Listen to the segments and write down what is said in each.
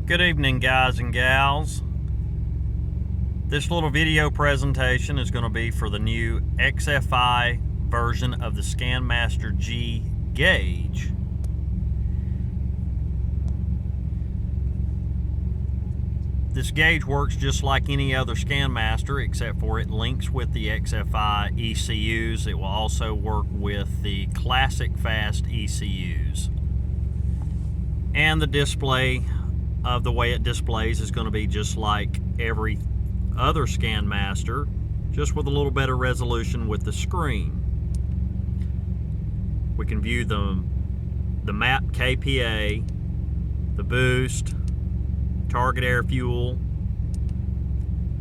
Good evening, guys and gals. This little video presentation is going to be for the new XFI version of the Scanmaster Gauge. This gauge works just like any other Scanmaster, except for it links with the XFI ECUs. It will also work with the classic fast ECUs. And the display of the way it displays is going to be just like every other Scanmaster, just with a little better resolution with the screen. We can view the map KPA, the boost, target air fuel,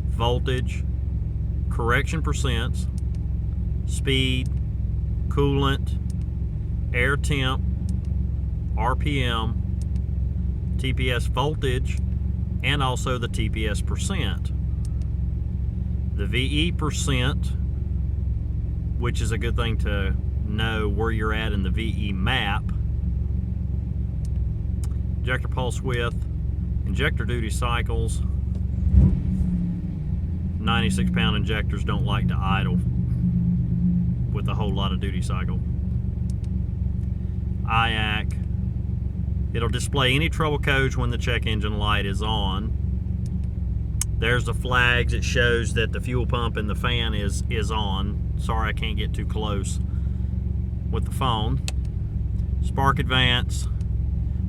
voltage, correction percents, speed, coolant, air temp, RPM, TPS voltage, and also the TPS percent. The VE percent, which is a good thing to know where you're at in the VE map. Injector pulse width, injector duty cycles. 96-pound injectors don't like to idle with a whole lot of duty cycle. IAC. It'll display any trouble codes when the check engine light is on. There's the flags. It shows that the fuel pump and the fan is on. Sorry, I can't get too close with the phone. Spark advance,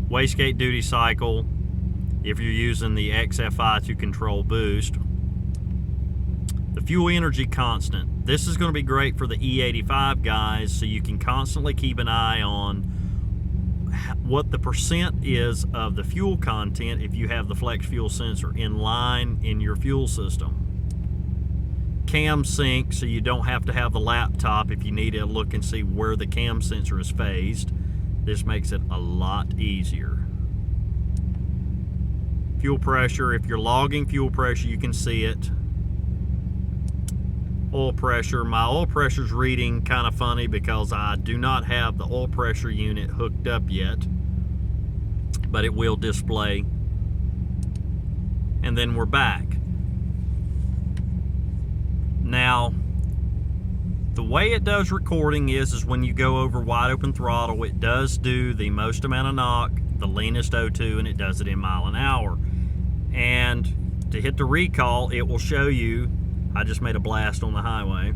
wastegate duty cycle if you're using the XFI to control boost. The fuel energy constant. This is going to be great for the E85 guys, so you can constantly keep an eye on what the percent is of the fuel content if you have the flex fuel sensor in line in your fuel system. Cam sync, so you don't have to have the laptop if you need to look and see where the cam sensor is phased. This makes it a lot easier. Fuel pressure, if you're logging fuel pressure, you can see it. Oil pressure, my oil pressure's reading kind of funny because I do not have the oil pressure unit hooked up yet, but it will display. And then we're back. Now, the way it does recording is when you go over wide open throttle, it does do the most amount of knock, the leanest O2, and it does it in mile an hour. And to hit the recall, it will show you, I just made a blast on the highway.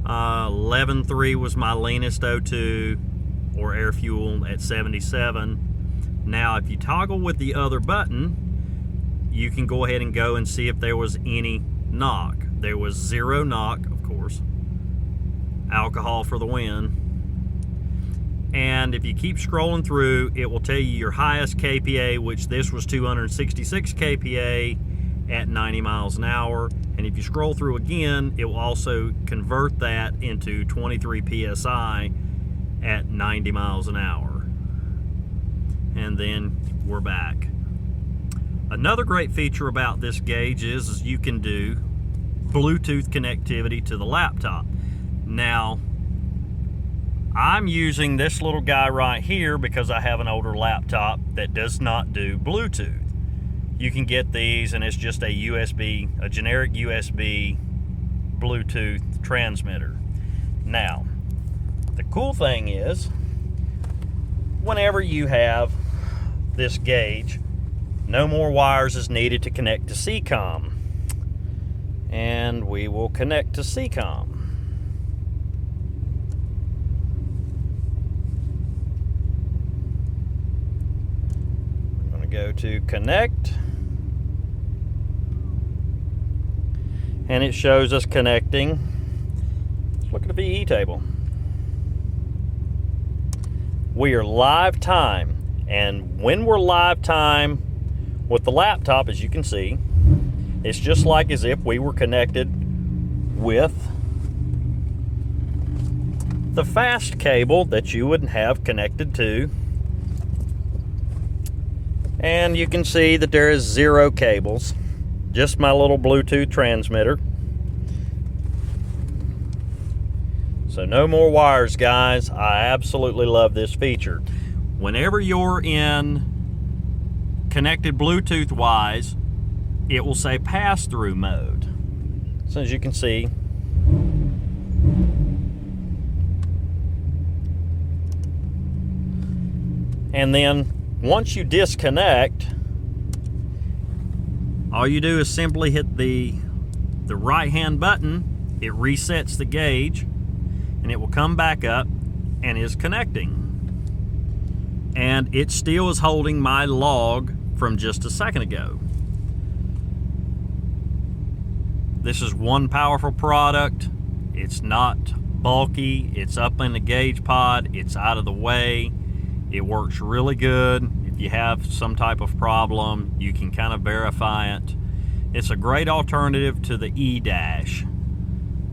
11.3 was my leanest O2 or air fuel at 77. Now, if you toggle with the other button, you can go ahead and go and see if there was any knock. There was 0 knock, of course. Alcohol for the win. And if you keep scrolling through, it will tell you your highest KPA, which this was 266 KPA at 90 miles an hour. And if you scroll through again, it will also convert that into 23 PSI at 90 miles an hour. And then we're back. Another great feature about this gauge is you can do Bluetooth connectivity to the laptop. Now, I'm using this little guy right here because I have an older laptop that does not do Bluetooth. You can get these, and it's just a generic USB Bluetooth transmitter. Now, the cool thing is, whenever you have this gauge, no more wires is needed to connect to CCOM. And we will connect to CCOM. I'm going to go to connect. And it shows us connecting. Let's look at the VE table. We are live time, and when we're live time with the laptop, as you can see, it's just like as if we were connected with the fast cable that you would have connected to. And you can see that there is 0 cables. Just my little Bluetooth transmitter. So no more wires, guys. I absolutely love this feature. Whenever you're in connected Bluetooth wise, it will say pass-through mode. So as you can see, and then once you disconnect, all you do is simply hit the right hand button. It resets the gauge and it will come back up and is connecting. And it still is holding my log from just a second ago. This is one powerful product. It's not bulky. It's up in the gauge pod. It's out of the way. It works really good. If you have some type of problem, you can kind of verify it. It's a great alternative to the E-Dash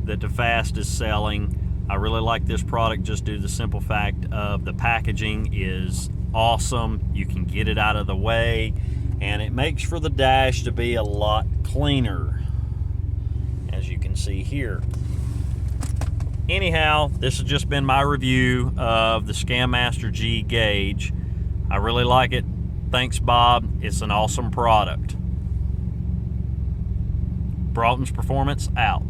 that the Fast is selling. I really like this product just due to the simple fact of the packaging is awesome. You can get it out of the way, and it makes for the dash to be a lot cleaner, as you can see here. Anyhow, this has just been my review of the Scanmaster G Gauge. I really like it. Thanks, Bob. It's an awesome product. Broughton's Performance out.